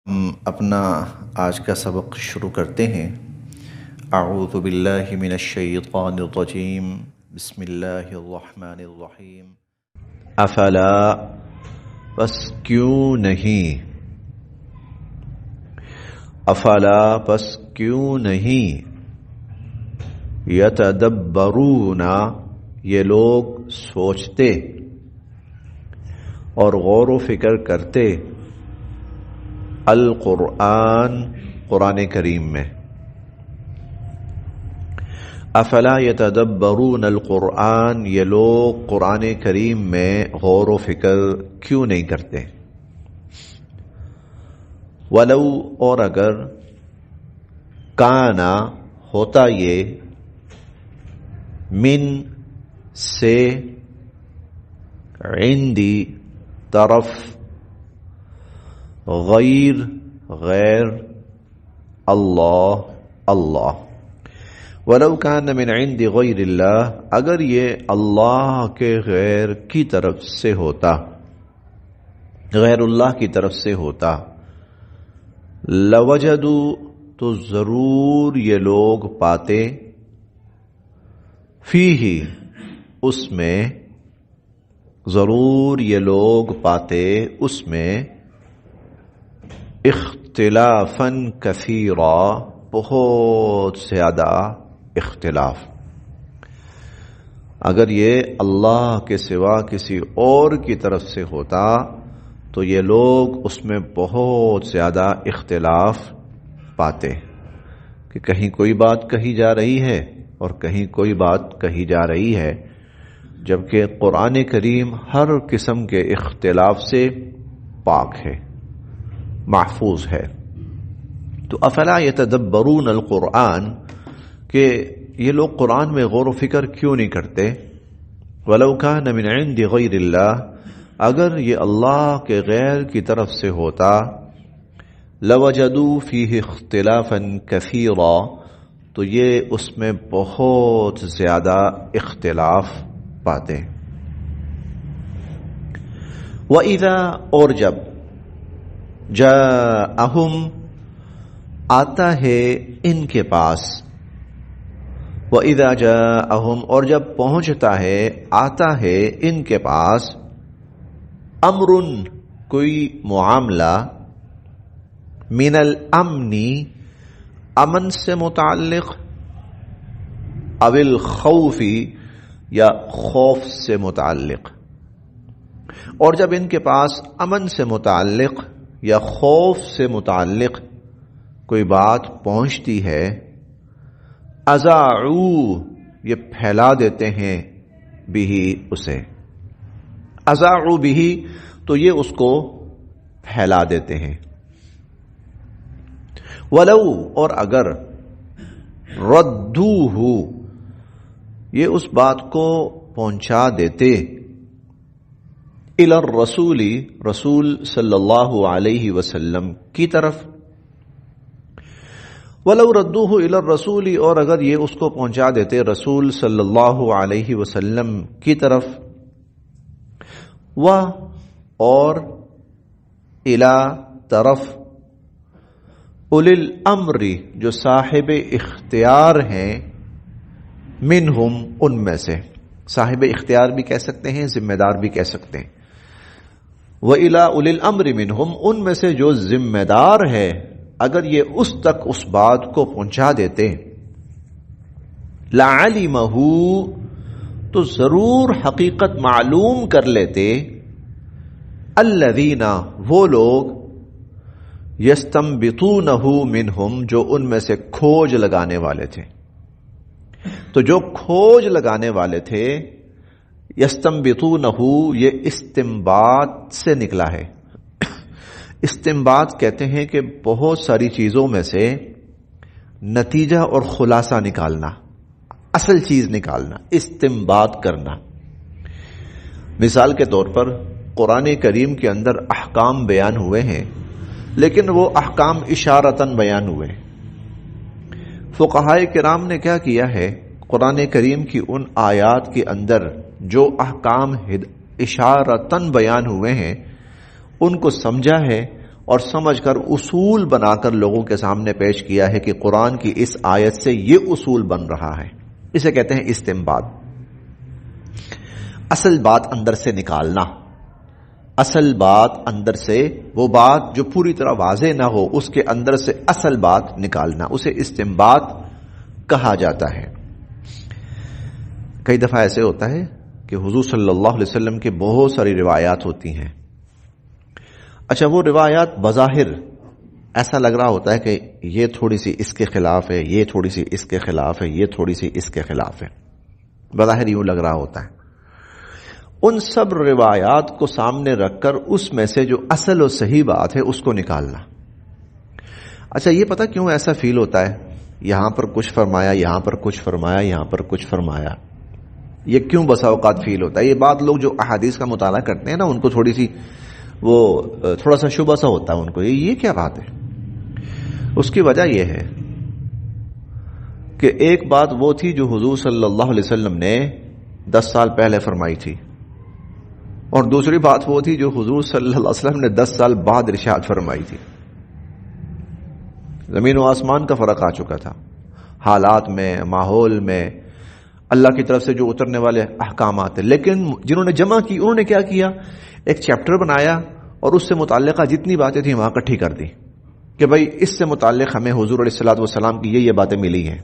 ہم اپنا آج کا سبق شروع کرتے ہیں۔ اعوذ باللہ من الشیطان الرجیم، بسم اللہ الرحمن الرحیم۔ افلا، پس کیوں نہیں، افلا پس کیوں نہیں، یتدبرون یہ لوگ سوچتے اور غور و فکر کرتے القرآن قرآن کریم میں۔ افلا یتدبرون القرآن یہ لوگ قرآن کریم میں غور و فکر کیوں نہیں کرتے۔ ولو اور اگر کانا ہوتا یہ من سے عندی طرف غیر اللہ ولو کان من عند غیر اللہ اگر یہ اللہ کے غیر کی طرف سے ہوتا، غیر اللہ کی طرف سے ہوتا، لوجدوا تو ضرور یہ لوگ پاتے، فیہ اس میں، ضرور یہ لوگ پاتے اس میں، اختلافاً کثیرا بہت زیادہ اختلاف۔ اگر یہ اللہ کے سوا کسی اور کی طرف سے ہوتا تو یہ لوگ اس میں بہت زیادہ اختلاف پاتے کہ کہیں کوئی بات کہی جا رہی ہے اور کہیں کوئی بات کہی جا رہی ہے، جبکہ قرآن کریم ہر قسم کے اختلاف سے پاک ہے، محفوظ ہے۔ تو افلا یتدبرون القرآن کہ یہ لوگ قرآن میں غور و فکر کیوں نہیں کرتے۔ ولو کان من عند غیر اللہ اگر یہ اللہ کے غیر کی طرف سے ہوتا، لوجدوا فیہ اختلافا کثیرا تو یہ اس میں بہت زیادہ اختلاف پاتے۔ وَإِذَا اور جب جاءہم آتا ہے ان کے پاس، وَإِذَا جاءہم اور جب پہنچتا ہے آتا ہے ان کے پاس، امرن کوئی معاملہ، من الامن امن سے متعلق، او الخوف یا خوف سے متعلق، اور جب ان کے پاس امن سے متعلق یا خوف سے متعلق کوئی بات پہنچتی ہے، اذاعوا یہ پھیلا دیتے ہیں بھی اسے، اذاعوا بھی تو یہ اس کو پھیلا دیتے ہیں۔ ولو اور اگر ردوہ یہ اس بات کو پہنچا دیتے، الی الرسول رسول صلی اللہ علیہ وسلم کی طرف، ولو ردوہ الی الرسول اور اگر یہ اس کو پہنچا دیتے رسول صلی اللہ علیہ وسلم کی طرف، اور الی طرف، اولی الامر جو صاحب اختیار ہیں، منہم ان میں سے، صاحب اختیار بھی کہہ سکتے ہیں، ذمہ دار بھی کہہ سکتے ہیں، وَإِلَىٰ أُولِي الْأَمْرِ مِنْهُمْ ان میں سے جو ذمہ دار ہے، اگر یہ اس تک اس بات کو پہنچا دیتے، لَعَلِمَهُ تو ضرور حقیقت معلوم کر لیتے، الَّذِينَ وہ لوگ، يَسْتَنبِطُونَهُ مِنْهُمْ جو ان میں سے کھوج لگانے والے تھے۔ تو جو کھوج لگانے والے تھے، یستنبطونہ یہ استنباط سے نکلا ہے۔ استنباط کہتے ہیں کہ بہت ساری چیزوں میں سے نتیجہ اور خلاصہ نکالنا، اصل چیز نکالنا، استنباط کرنا۔ مثال کے طور پر قرآن کریم کے اندر احکام بیان ہوئے ہیں، لیکن وہ احکام اشارتاً بیان ہوئے۔ فقہائے کرام نے کیا کیا ہے، قرآن کریم کی ان آیات کے اندر جو احکام اشارتاً بیان ہوئے ہیں ان کو سمجھا ہے اور سمجھ کر اصول بنا کر لوگوں کے سامنے پیش کیا ہے کہ قرآن کی اس آیت سے یہ اصول بن رہا ہے. اسے کہتے ہیں استنباط. اصل بات اندر سے نکالنا، اصل بات اندر سے، وہ بات جو پوری طرح واضح نہ ہو اس کے اندر سے اصل بات نکالنا، اسے استنباط کہا جاتا ہے. کئی دفعہ ایسے ہوتا ہے کہ حضور صلی اللہ علیہ وسلم کے بہت ساری روایات ہوتی ہیں. اچھا، وہ روایات بظاہر ایسا لگ رہا ہوتا ہے کہ یہ تھوڑی سی اس کے خلاف ہے، یہ تھوڑی سی اس کے خلاف ہے، یہ تھوڑی سی اس کے خلاف ہے، بظاہر یوں لگ رہا ہوتا ہے. ان سب روایات کو سامنے رکھ کر اس میں سے جو اصل و صحیح بات ہے اس کو نکالنا. اچھا، یہ پتہ کیوں ایسا فیل ہوتا ہے؟ یہاں پر کچھ فرمایا، یہاں پر کچھ فرمایا، یہاں پر کچھ فرمایا، یہ کیوں بسا اوقات فیل ہوتا ہے؟ یہ بات لوگ جو احادیث کا مطالعہ کرتے ہیں نا، ان کو تھوڑی سی وہ تھوڑا سا شبہ سا ہوتا ہے ان کو، یہ کیا بات ہے؟ اس کی وجہ یہ ہے کہ ایک بات وہ تھی جو حضور صلی اللہ علیہ وسلم نے 10 سال پہلے فرمائی تھی، اور دوسری بات وہ تھی جو حضور صلی اللہ علیہ وسلم نے 10 سال بعد ارشاد فرمائی تھی. زمین و آسمان کا فرق آ چکا تھا حالات میں، ماحول میں، اللہ کی طرف سے جو اترنے والے احکامات ہیں. لیکن جنہوں نے جمع کی انہوں نے کیا کیا؟ ایک چیپٹر بنایا اور اس سے متعلقہ جتنی باتیں تھیں وہاں اکٹھی کر دی کہ بھائی اس سے متعلق ہمیں حضور علیہ الصلوۃ والسلام کی یہ باتیں ملی ہیں.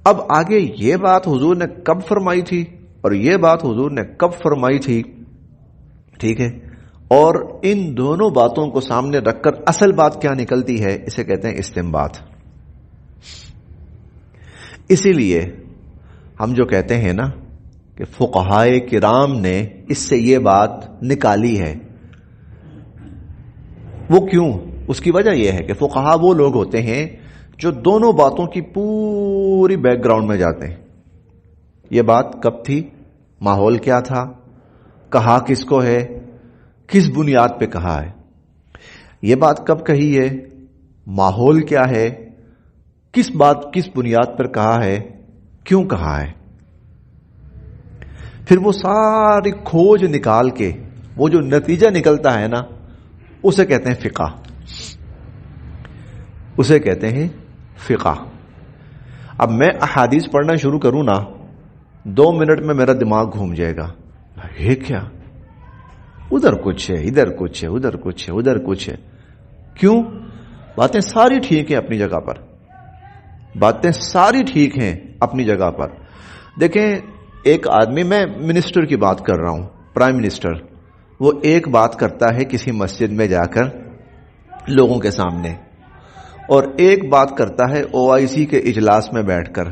اب آگے یہ بات حضور نے کب فرمائی تھی اور یہ بات حضور نے کب فرمائی تھی، ٹھیک ہے، اور ان دونوں باتوں کو سامنے رکھ کر اصل بات کیا نکلتی ہے، اسے کہتے ہیں استنباط. اسی لیے ہم جو کہتے ہیں نا کہ فقہائے کرام نے اس سے یہ بات نکالی ہے، وہ کیوں؟ اس کی وجہ یہ ہے کہ فقہا وہ لوگ ہوتے ہیں جو دونوں باتوں کی پوری بیک گراؤنڈ میں جاتے ہیں. یہ بات کب تھی، ماحول کیا تھا، کہا کس کو ہے، کس بنیاد پہ کہا ہے، یہ بات کب کہی ہے، ماحول کیا ہے، کس بات کس بنیاد پر کہا ہے، کیوں کہا ہے. پھر وہ ساری کھوج نکال کے وہ جو نتیجہ نکلتا ہے نا، اسے کہتے ہیں فقہ، اسے کہتے ہیں فقہ. اب میں احادیث پڑھنا شروع کروں نا، 2 منٹ میں میرا دماغ گھوم جائے گا، یہ کیا، ادھر کچھ ہے، ادھر کچھ ہے، ادھر کچھ ہے، ادھر کچھ ہے. کیوں؟ باتیں ساری ٹھیک ہیں اپنی جگہ پر، باتیں ساری ٹھیک ہیں اپنی جگہ پر. دیکھیں، ایک آدمی، میں منسٹر کی بات کر رہا ہوں، پرائم منسٹر، وہ ایک بات کرتا ہے کسی مسجد میں جا کر لوگوں کے سامنے، اور ایک بات کرتا ہے OIC کے اجلاس میں بیٹھ کر،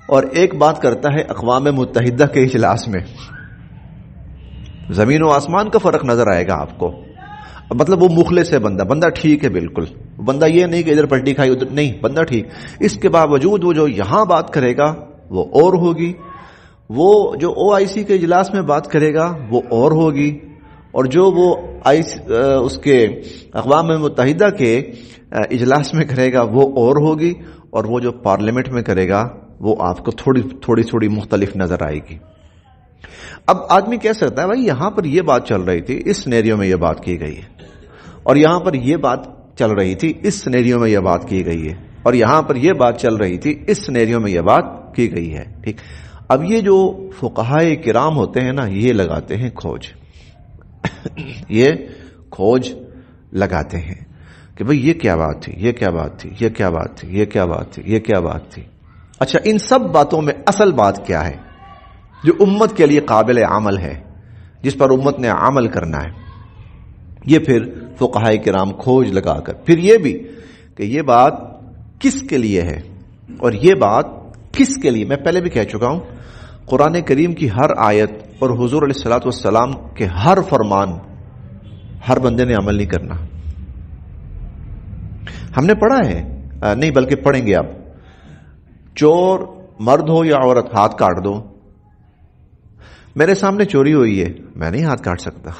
اور ایک بات کرتا ہے اقوام متحدہ کے اجلاس میں. زمین و آسمان کا فرق نظر آئے گا آپ کو. مطلب وہ مخلص ہے بندہ ٹھیک ہے، بالکل بندہ یہ نہیں کہ ادھر پلٹی کھائی ادھر نہیں، بندہ ٹھیک. اس کے باوجود وہ جو یہاں بات کرے گا وہ اور ہوگی، وہ جو OIC کے اجلاس میں بات کرے گا وہ اور ہوگی، اور جو وہ اس کے اقوام متحدہ کے اجلاس میں کرے گا وہ اور ہوگی، اور وہ جو پارلیمنٹ میں کرے گا وہ آپ کو تھوڑی مختلف نظر آئے گی. اب آدمی کہہ سکتا ہے بھائی یہاں پر یہ بات چل رہی تھی، اس سینیریو میں یہ بات کی گئی ہے، اور یہاں پر یہ بات چل رہی تھی، اس سینیریو میں یہ بات کی گئی ہے، اور یہاں پر یہ بات چل رہی تھی، اس سینیریو میں یہ بات کی گئی ہے. ٹھیک، اب یہ جو فقہائے کرام ہوتے ہیں نا، یہ لگاتے ہیں کھوج، یہ کھوج لگاتے ہیں کہ بھئی یہ کیا بات تھی، یہ کیا بات تھی، یہ کیا بات تھی، یہ کیا بات تھی، یہ کیا بات تھی. اچھا، ان سب باتوں میں اصل بات کیا ہے جو امت کے لیے قابل عمل ہے، جس پر امت نے عمل کرنا ہے؟ یہ پھر فقہائے کرام کھوج لگا کر، پھر یہ بھی کہ یہ بات کس کے لیے ہے اور یہ بات کس کے لیے. میں پہلے بھی کہہ چکا ہوں، قرآن کریم کی ہر آیت اور حضور علیہ الصلوۃ والسلام کے ہر فرمان ہر بندے نے عمل نہیں کرنا. ہم نے پڑھا ہے، نہیں بلکہ پڑھیں گے. اب چور مرد ہو یا عورت، ہاتھ کاٹ دو. میرے سامنے چوری ہوئی ہے، میں نہیں ہاتھ کاٹ سکتا،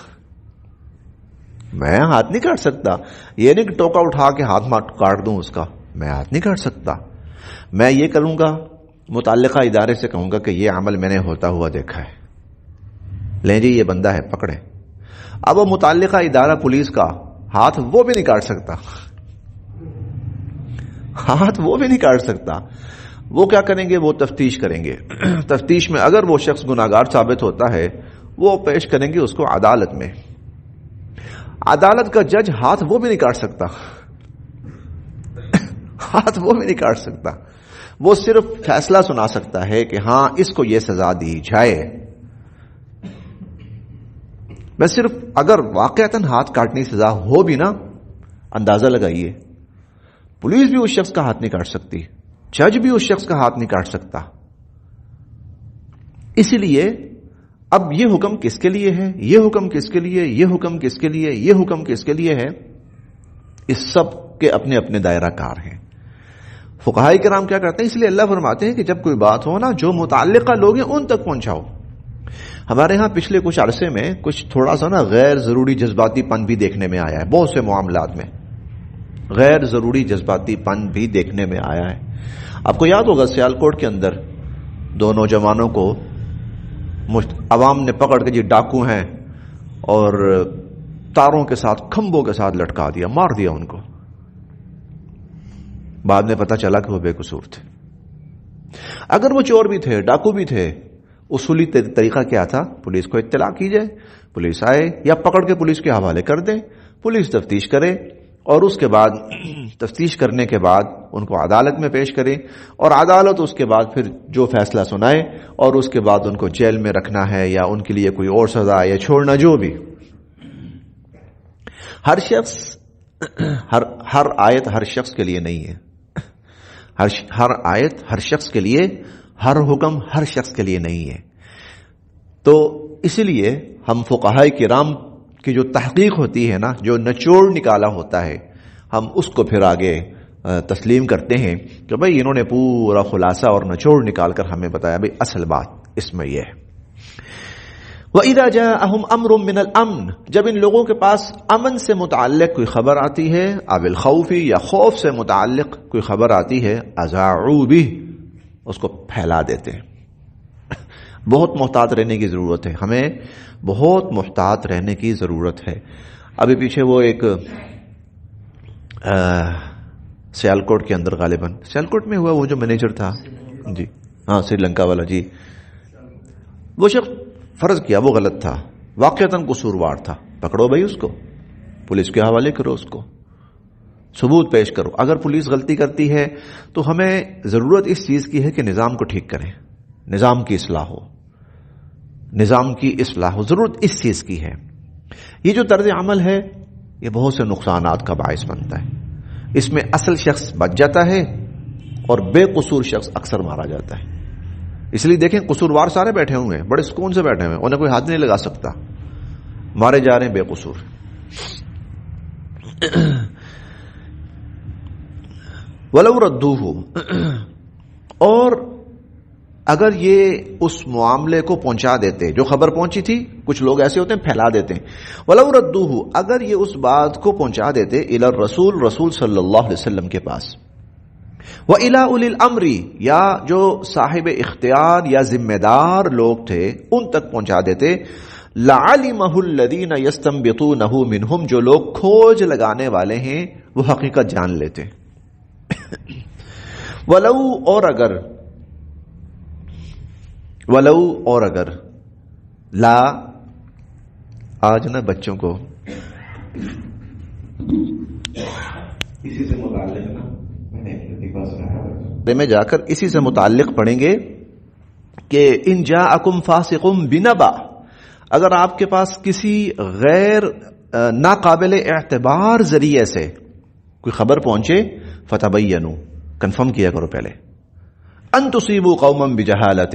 میں ہاتھ نہیں کاٹ سکتا. یہ نہیں کہ ٹوکا اٹھا کے ہاتھ کاٹ دوں اس کا، میں ہاتھ نہیں کاٹ سکتا. میں یہ کروں گا، متعلقہ ادارے سے کہوں گا کہ یہ عمل میں نے ہوتا ہوا دیکھا ہے، لیں جی یہ بندہ ہے پکڑے. اب وہ متعلقہ ادارہ پولیس کا ہاتھ وہ بھی نہیں کاٹ سکتا، ہاتھ وہ بھی نہیں کاٹ سکتا. وہ کیا کریں گے؟ وہ تفتیش کریں گے. تفتیش میں اگر وہ شخص گناہگار ثابت ہوتا ہے وہ پیش کریں گے اس کو عدالت میں. عدالت کا جج ہاتھ وہ بھی نہیں کاٹ سکتا، ہاتھ وہ بھی نہیں کاٹ سکتا. وہ صرف فیصلہ سنا سکتا ہے کہ ہاں اس کو یہ سزا دی جائے. میں صرف اگر واقعتاً ہاتھ کاٹنے کی سزا ہو بھی نا، اندازہ لگائیے، پولیس بھی اس شخص کا ہاتھ نہیں کاٹ سکتی، جج بھی اس شخص کا ہاتھ نہیں کاٹ سکتا. اسی لیے اب یہ حکم کس کے لیے ہے، یہ حکم کس کے لیے، یہ حکم کس کے لیے، یہ حکم کس کے لیے ہے، اس سب کے اپنے اپنے دائرہ کار ہیں. فقہاء کرام کیا کرتے ہیں؟ اس لیے اللہ فرماتے ہیں کہ جب کوئی بات ہو نا، جو متعلقہ لوگ ہیں ان تک پہنچاؤ. ہمارے ہاں پچھلے کچھ عرصے میں کچھ تھوڑا سا نا غیر ضروری جذباتی پن بھی دیکھنے میں آیا ہے. بہت سے معاملات میں غیر ضروری جذباتی پن بھی دیکھنے میں آیا ہے. آپ کو یاد ہوگا سیالکوٹ کے اندر دو نوجوانوں کو عوام نے پکڑ کے، جی ڈاکو ہیں، اور تاروں کے ساتھ، کھمبوں کے ساتھ لٹکا دیا، مار دیا ان کو. بعد میں پتا چلا کہ وہ بے قصور تھے. اگر وہ چور بھی تھے، ڈاکو بھی تھے، اصولی طریقہ کیا تھا؟ پولیس کو اطلاع کی جائے، پولیس آئے یا پکڑ کے پولیس کے حوالے کر دیں، پولیس تفتیش کرے، اور اس کے بعد تفتیش کرنے کے بعد ان کو عدالت میں پیش کرے، اور عدالت اس کے بعد پھر جو فیصلہ سنائے، اور اس کے بعد ان کو جیل میں رکھنا ہے یا ان کے لیے کوئی اور سزا یا چھوڑنا، جو بھی. ہر شخص، ہر آیت ہر شخص کے لیے نہیں ہے. ہر آیت ہر شخص کے لیے، ہر حکم ہر شخص کے لیے نہیں ہے. تو اسی لیے ہم فقہاء کرام کی جو تحقیق ہوتی ہے نا، جو نچوڑ نکالا ہوتا ہے، ہم اس کو پھر آگے تسلیم کرتے ہیں کہ بھئی انہوں نے پورا خلاصہ اور نچوڑ نکال کر ہمیں بتایا بھئی اصل بات اس میں یہ ہے. وَإِذَا جَاءَهُمْ أَمْرٌ مِّنَ الْأَمْنِ، جب ان لوگوں کے پاس امن سے متعلق کوئی خبر آتی ہے، اب الخوف یا خوف سے متعلق کوئی خبر آتی ہے، أَذَاعُوا بِهِ، اس کو پھیلا دیتے ہیں. بہت محتاط رہنے کی ضرورت ہے، ہمیں بہت محتاط رہنے کی ضرورت ہے. ابھی پیچھے وہ ایک سیالکوٹ کے اندر، غالباً سیالکوٹ میں ہوا، وہ جو مینیجر تھا، جی ہاں سری لنکا والا، جی وہ شخص فرض کیا وہ غلط تھا، واقعتاً قصوروار تھا، پکڑو بھائی اس کو، پولیس کے حوالے کرو، اس کو ثبوت پیش کرو. اگر پولیس غلطی کرتی ہے تو ہمیں ضرورت اس چیز کی ہے کہ نظام کو ٹھیک کریں، نظام کی اصلاح ہو، نظام کی اصلاح ہو، ضرورت اس چیز کی ہے. یہ جو طرز عمل ہے یہ بہت سے نقصانات کا باعث بنتا ہے. اس میں اصل شخص بچ جاتا ہے اور بے قصور شخص اکثر مارا جاتا ہے. اس لیے دیکھیں قصوروار سارے بیٹھے ہوئے ہیں، بڑے سکون سے بیٹھے ہوئے ہیں، انہیں کوئی ہاتھ نہیں لگا سکتا، مارے جا رہے ہیں بے قصور. وَلَوْ رَدُّوهُ، اور اگر یہ اس معاملے کو پہنچا دیتے، جو خبر پہنچی تھی، کچھ لوگ ایسے ہوتے ہیں پھیلا دیتے ہیں، وَلَوْ رَدُّوهُ، اگر یہ اس بات کو پہنچا دیتے إِلَى الرَّسُولِ، رسول صلی اللہ علیہ وسلم کے پاس، وَإِلَىٰ أُولِي الْأَمْرِ، یا جو صاحب اختیار یا ذمہ دار لوگ تھے ان تک پہنچا دیتے، لَعَلِمَهُ الَّذِينَ يَسْتَنبِطُونَهُ مِنْهُمْ، جو لوگ کھوج لگانے والے ہیں وہ حقیقت جان لیتے. وَلَوْ، اور اگر لا، آج نا بچوں کو اسی سے متعلق نا میں جا کر اسی سے متعلق پڑھیں گے کہ ان جاءکم فاسق بنبأ، اگر آپ کے پاس کسی غیر ناقابل اعتبار ذریعے سے کوئی خبر پہنچے، فتبینوا، کنفرم کیا کرو پہلے، ان تصیبوا قوما بجہالۃ،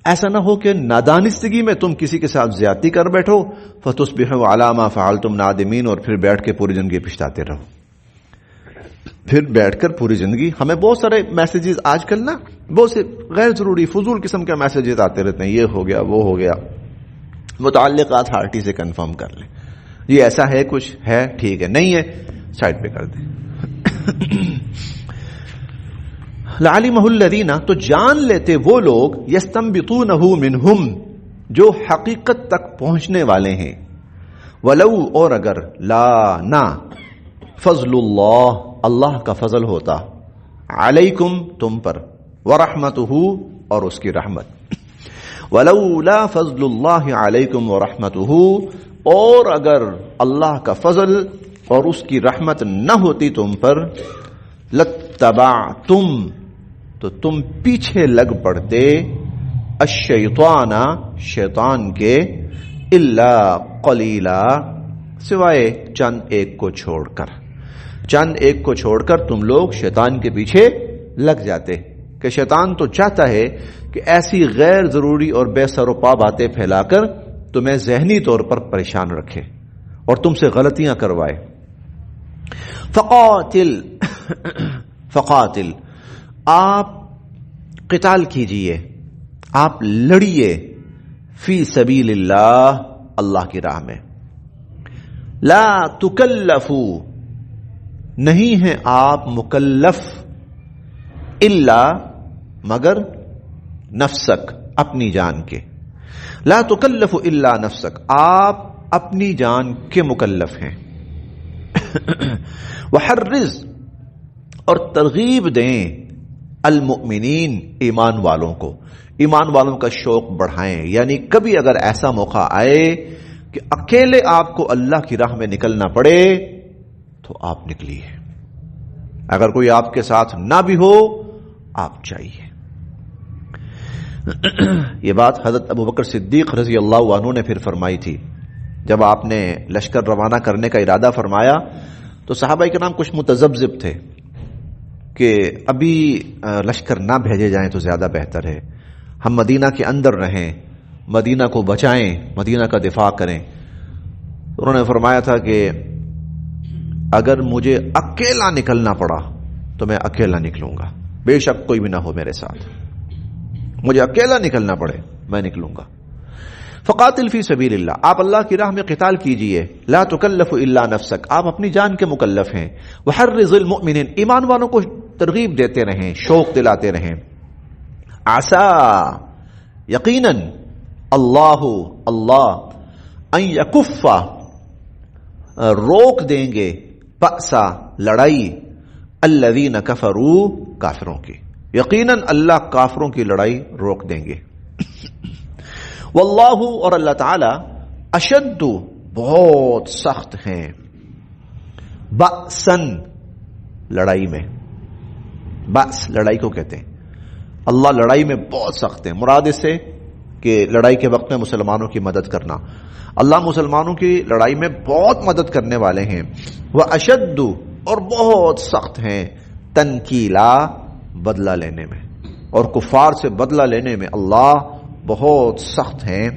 ایسا نہ ہو کہ نادانستگی میں تم کسی کے ساتھ زیادتی کر بیٹھو، فتصبحوا علی ما فعلتم نادمین، اور پھر بیٹھ کے پوری زندگی پچھتاتے رہو. پھر بیٹھ کر پوری زندگی، ہمیں بہت سارے میسیجز آج کل نا، بہت سے غیر ضروری فضول قسم کے میسیجز آتے رہتے ہیں، یہ ہو گیا وہ ہو گیا. متعلقہ اتھارٹی سے کنفرم کر لیں، یہ ایسا ہے، کچھ ہے، ٹھیک ہے، نہیں ہے سائڈ پہ کر دیں. لعلمہ الذین، تو جان لیتے وہ لوگ، یستنبطونہ منہم، جو حقیقت تک پہنچنے والے ہیں، ولو اور اگر لا نہ فضل اللہ اللہ کا فضل ہوتا علیکم تم پر ورحمتہ اور اس کی رحمت ولولا فضل اللہ علیکم ورحمتہ اور اگر اللہ کا فضل اور اس کی رحمت نہ ہوتی تم پر لتبعتم تو تم پیچھے لگ پڑتے الشیطان شیطان کے الا قلیلا سوائے چند ایک کو چھوڑ کر تم لوگ شیطان کے پیچھے لگ جاتے کہ شیطان تو چاہتا ہے کہ ایسی غیر ضروری اور بے سر و پا باتیں پھیلا کر تمہیں ذہنی طور پر پریشان رکھے اور تم سے غلطیاں کروائے. فقاتل آپ قتال کیجئے آپ لڑیے فی سبیل اللہ اللہ کی راہ میں. لا تکلفو نہیں ہیں آپ مکلف الا مگر نفسک اپنی جان کے. لا تکلف الا نفسک آپ اپنی جان کے مکلف ہیں. وحرز اور ترغیب دیں المؤمنین ایمان والوں کو ایمان والوں کا شوق بڑھائیں یعنی کبھی اگر ایسا موقع آئے کہ اکیلے آپ کو اللہ کی راہ میں نکلنا پڑے تو آپ نکلیے. اگر کوئی آپ کے ساتھ نہ بھی ہو آپ چاہیے. یہ بات حضرت ابوبکر صدیق رضی اللہ عنہ نے پھر فرمائی تھی. جب آپ نے لشکر روانہ کرنے کا ارادہ فرمایا تو صحابہ کرام کچھ متذبذب تھے کہ ابھی لشکر نہ بھیجے جائیں تو زیادہ بہتر ہے, ہم مدینہ کے اندر رہیں, مدینہ کو بچائیں, مدینہ کا دفاع کریں. انہوں نے فرمایا تھا کہ اگر مجھے اکیلا نکلنا پڑا تو میں اکیلا نکلوں گا, بے شک کوئی بھی نہ ہو میرے ساتھ, مجھے اکیلا نکلنا پڑے میں نکلوں گا. فقاتل فی سبیل اللہ آپ اللہ کی راہ میں قتال کیجئے. لا تکلف الا نفسک آپ اپنی جان کے مکلف ہیں. وحرض المؤمنین ایمان والوں کو ترغیب دیتے رہیں, شوق دلاتے رہیں. عسى یقیناً اللہ ان یکف روک دیں گے بأسا لڑائی الذین کفروا کافروں کی, یقیناً اللہ کافروں کی لڑائی روک دیں گے. واللہ اور اللہ تعالی اشد بہت سخت ہیں بأسن لڑائی میں. بأس لڑائی کو کہتے ہیں, اللہ لڑائی میں بہت سخت ہیں. مراد اس سے کہ لڑائی کے وقت میں مسلمانوں کی مدد کرنا. اللہ مسلمانوں کی لڑائی میں بہت مدد کرنے والے ہیں. واشد اور بہت سخت ہیں تنکیلا بدلہ لینے میں, اور کفار سے بدلہ لینے میں اللہ بہت سخت ہیں.